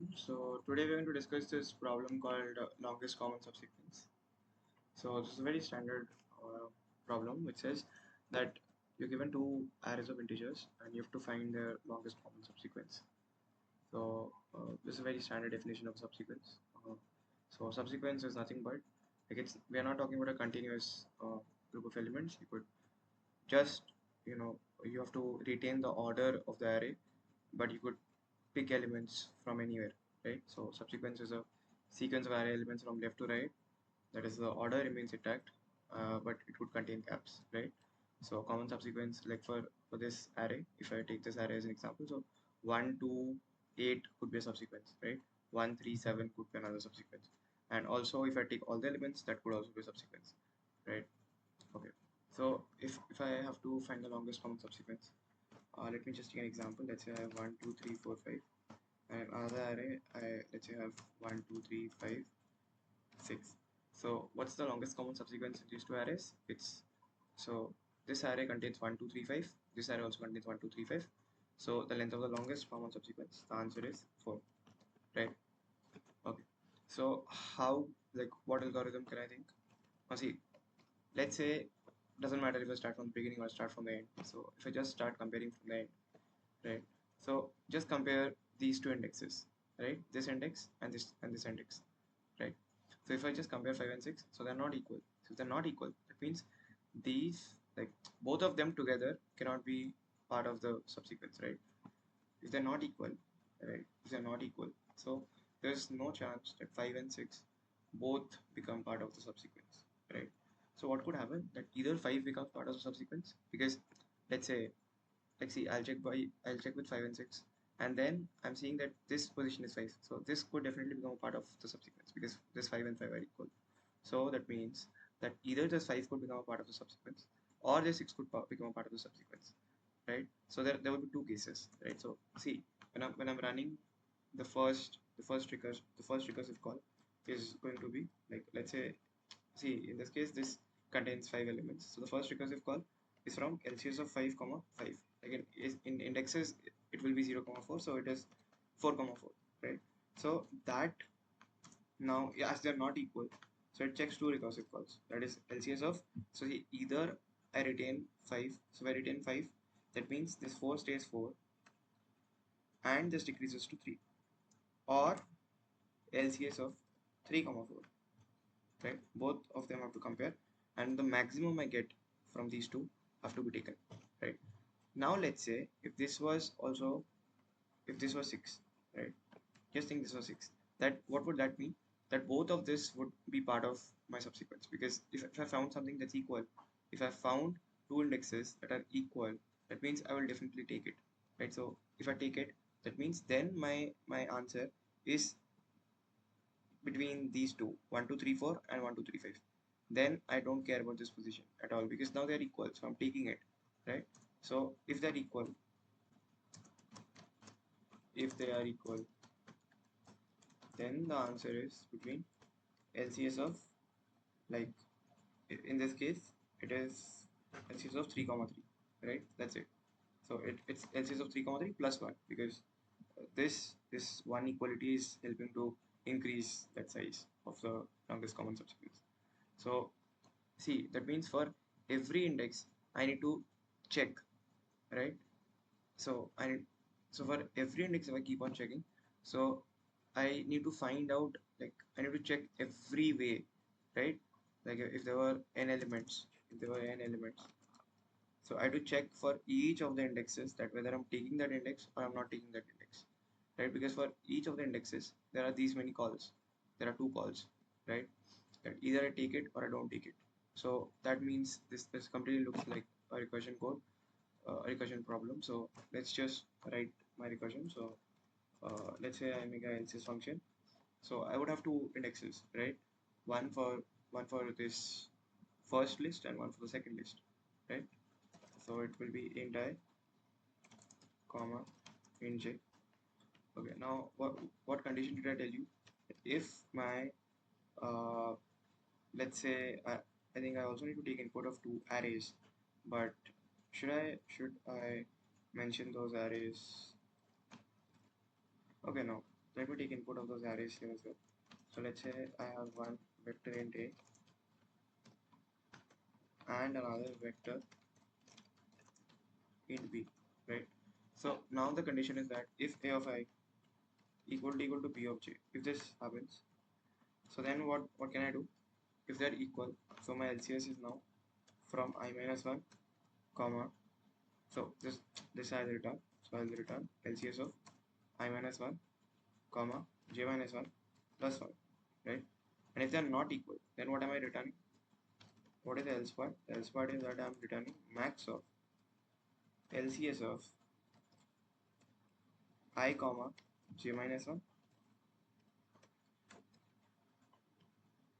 So today we're going to discuss this problem called longest common subsequence. So this is a very standard problem which says that you're given two arrays of integers and you have to find their longest common subsequence. So this is a very standard definition of subsequence. So subsequence is nothing but we are not talking about a continuous group of elements. You could just you have to retain the order of the array, but you could pick elements from anywhere, right? So subsequence is a sequence of array elements from left to right. That is, the order remains intact, but it would contain gaps, right? So common subsequence, like for this array, if I take this array as an example, so 1 2 8 could be a subsequence, right? 1 3 7 could be another subsequence, and also if I take all the elements, that could also be a subsequence, right? Okay, so if I have to find the longest common subsequence, let me just take an example. Let's say I have 1 2 3 4 5, and another array, let's say I have 1 2 3 5 6. So what's the longest common subsequence in these two arrays? It's so this array contains 1 2 3 5. This array also contains 1 2 3 5. So the length of the longest common subsequence, the answer is 4, right? Okay, so how, like, what algorithm can I think? Now see, let's say, doesn't matter if I start from the beginning or start from the end. So if I just start comparing from the end, right? So just compare these two indexes, right? This index and this index, right? So if I just compare 5 and 6, so they're not equal. So if they're not equal, that means these, like, both of them together cannot be part of the subsequence, right? If they're not equal, right? If they're not equal, so there's no chance that 5 and 6 both become part of the subsequence, right? So what could happen, that either 5 becomes part of the subsequence, because let's say, like, see, I'll check with 5 and 6, and then I'm seeing that this position is 5, so this could definitely become a part of the subsequence because this 5 and 5 are equal. So that means that either this 5 could become a part of the subsequence, or this 6 could become a part of the subsequence, right? So there would be two cases, right? So see, when I'm running the first recursive call is going to be, like, let's say, see, in this case, this contains 5 elements. So the first recursive call is from LCS of 5 comma 5. Again, is in indexes it will be 0 comma 4, so it is 4 comma 4, right? So that, now, as they are not equal, so it checks two recursive calls. That is LCS of, so either I retain 5. So if I retain 5, that means this 4 stays 4 and this decreases to 3, or LCS of 3 comma 4, right? Both of them have to compare, and the maximum I get from these two have to be taken, right? Now let's say if this was also, if this was 6, right? Just think this was 6. That, what would that mean? That both of this would be part of my subsequence, because if I found something that's equal, if I found two indexes that are equal, that means I will definitely take it, right? So if I take it, that means then my answer is between these two, 1 2 3 4 and 1 2 3 5. Then I don't care about this position at all, because now they're equal, so I'm taking it, right? So if they're equal, if they are equal, then the answer is between LCS of, like, in this case it is LCS of 3 comma 3, right? That's it. So it's LCS of 3 comma 3 plus 1, because this one equality is helping to increase that size of the longest common subsequence. So see, that means for every index I need to check, right? So for every index, if I keep on checking, so I need to find out, like, I need to check every way, right? Like, if there were n elements, so I have to check for each of the indexes, that whether I'm taking that index or I'm not taking that index, right? Because for each of the indexes there are these many calls, there are two calls, right? That either I take it or I don't take it. So that means this completely looks like a recursion code, a recursion problem. So let's just write my recursion. So let's say I make a LCS function. So I would have two indexes, right? One for this first list and one for the second list, right? So it will be int I, comma, int j. Okay, now what condition did I tell you? If my uh, let's say, I think I also need to take input of two arrays, but should I mention those arrays? Okay, no. let me take input of those arrays here as well. So let's say I have one vector int a and another vector int b, right? So now the condition is that if a of I equal to b of j, if this happens, so then what can I do? If they're equal, so my LCS is now from I minus 1 comma, so this I'll return, so I'll return LCS of I minus 1 comma j minus 1 plus 1, right? And if they're not equal, then what am I returning? What is the else part? The else part is that I'm returning max of LCS of I comma j minus 1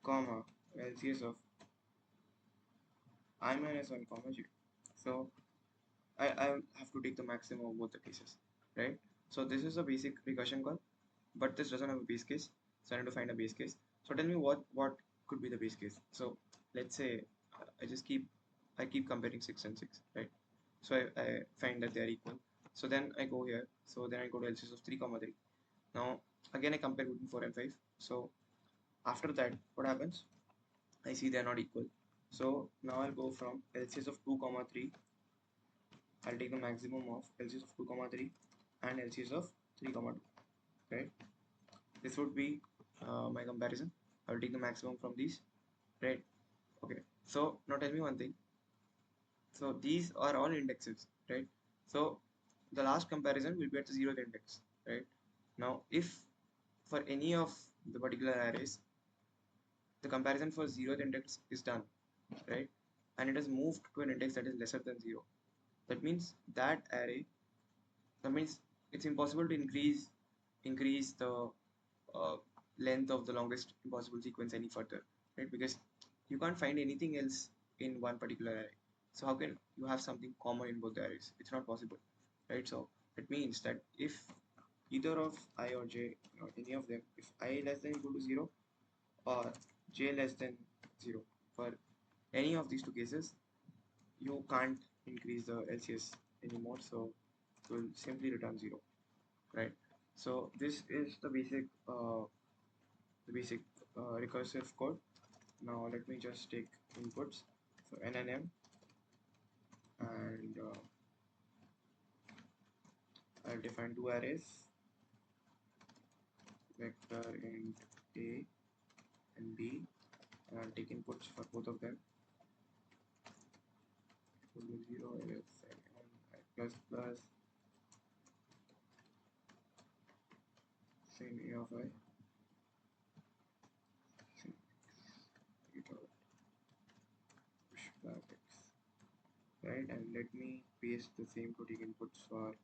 comma LCS of I minus 1 comma j. So I have to take the maximum of both the cases, right? So this is a basic recursion call, but this doesn't have a base case, so I need to find a base case. So tell me what could be the base case. So let's say I keep comparing 6 and 6, right? So I find that they are equal. So then I go here. So then I go to LCS of 3 comma 3. Now again I compare between 4 and 5. So after that, what happens? I see they are not equal. So now I'll go from LCS of 2 comma 3. I'll take the maximum of LCS of 2 comma 3 and LCS of 3 comma 2, right? This would be my comparison. I'll take the maximum from these, right? Okay, so now tell me one thing. So these are all indexes, right? So the last comparison will be at the 0th index, right? Now if for any of the particular arrays the comparison for 0th index is done, right, and it has moved to an index that is lesser than 0, that means that array, that means it's impossible to increase the uh, length of the longest impossible sequence any further, right? Because you can't find anything else in one particular array. So how can you have something common in both the arrays? It's not possible, right? So it means that if either of I or j, any of them, if I less than equal to 0 or j less than 0, for any of these two cases, you can't increase the LCS anymore, so it will simply return 0, right? So this is the basic recursive code. Now let me just take inputs. So n and m, and I'll define two arrays, vector int a and b, and I'll take inputs for both of them. Equal to 0 is I plus plus sin a of I sin e to push back x, right? And let me paste the same to take inputs for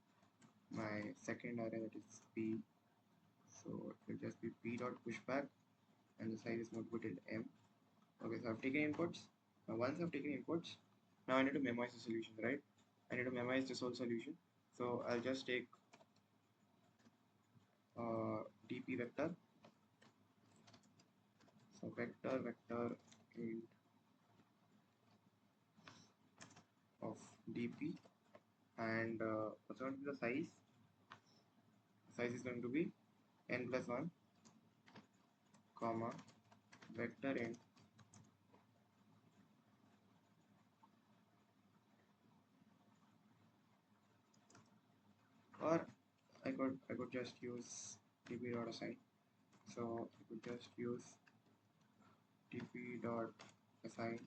my second array, that is p. So it will just be p dot pushback, and the size is multiple till m. Okay, so I've taken inputs. Now once I've taken inputs, now I need to memorize the solution, right? I need to memorize this whole solution. So I'll just take dp vector. So vector int of dp, and what's going to be the size? The size is going to be n plus 1 comma vector int or I could just use dp dot assign. So I could just use dp dot assign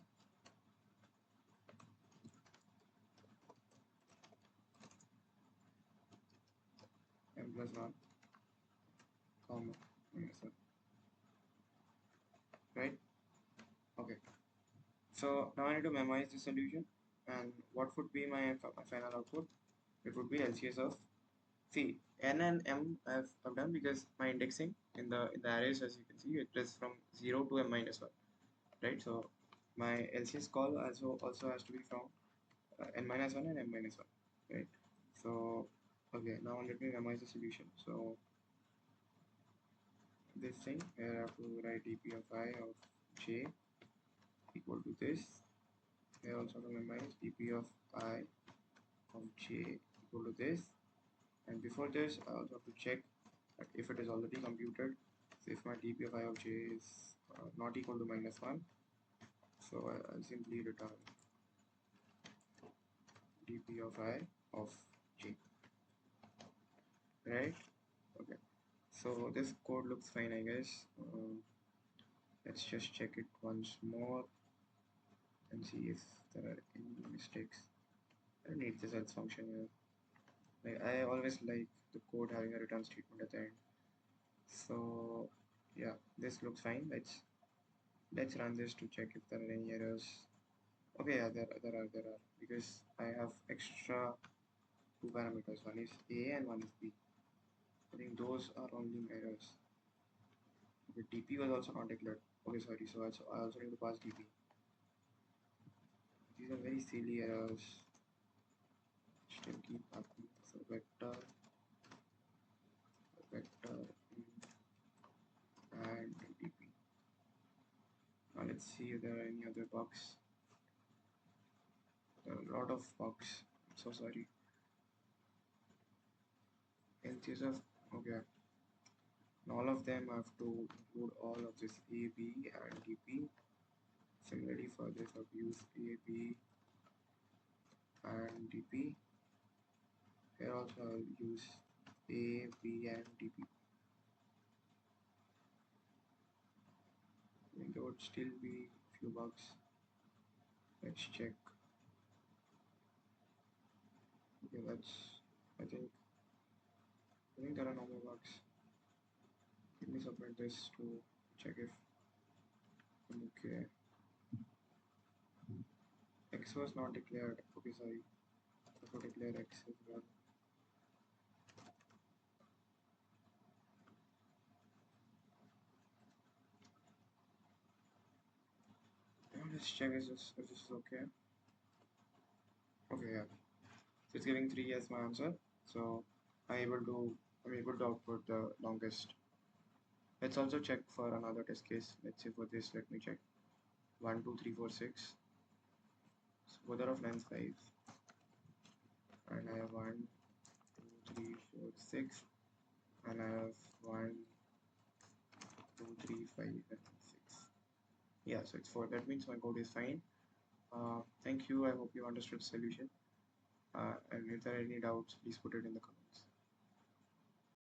m plus 1 comma minus 1, right? Okay, so now I need to memorize the solution, and what would be my final output? It would be LCS of, see, n and m I've done because my indexing in the arrays, as you can see, it is from 0 to m minus 1, right? So my LCS call also has to be from n minus 1 and m minus 1, right? So okay, now let me memorize the solution. So this thing here I have to write dp of I of j equal to this. Here also to memorize dp of I of j equal to this, and before this I also have to check But if it is already computed, so if my dp of I of j is not equal to -1, so I'll simply return dp of I of j, right? Okay, so this code looks fine, I guess. Let's just check it once more and see if there are any mistakes. I don't need this else function here. Like, I always like the code having a return statement at the end. So yeah, this looks fine. Let's run this to check if there are any errors. Okay, yeah, there are because I have extra two parameters. One is A and one is B. I think those are only errors. The DP was also not declared. Okay, sorry. So I also need to pass DP. These are very silly errors. Still keep happening. So vector and DP. Now let's see if there are any other bugs. There are a lot of bugs. I'm so sorry. LCS of okay. And all of them have to include all of this A, B, and DP. Similarly, for this, I've used A, B, and DP. Here also, I'll use A, B, and DP. I think there would still be few bugs. Let's check. Okay, I think there are no more bugs. Let me submit this to check if I'm okay. X was not declared. Okay, sorry. I have to declare X as well. Now let's check if this is okay. Okay, yeah. So it's giving 3 as my answer. So I'm able to output the longest. Let's also check for another test case. Let's say for this, let me check 1, 2, 3, 4, 6. So both are of length 5, and I have 1, 2, 3, 4, 6, and I have 1, 2, 3, 5, and 6. Yeah, so it's 4. That means my code is fine. Thank you. I hope you understood the solution. And if there are any doubts, please put it in the comments.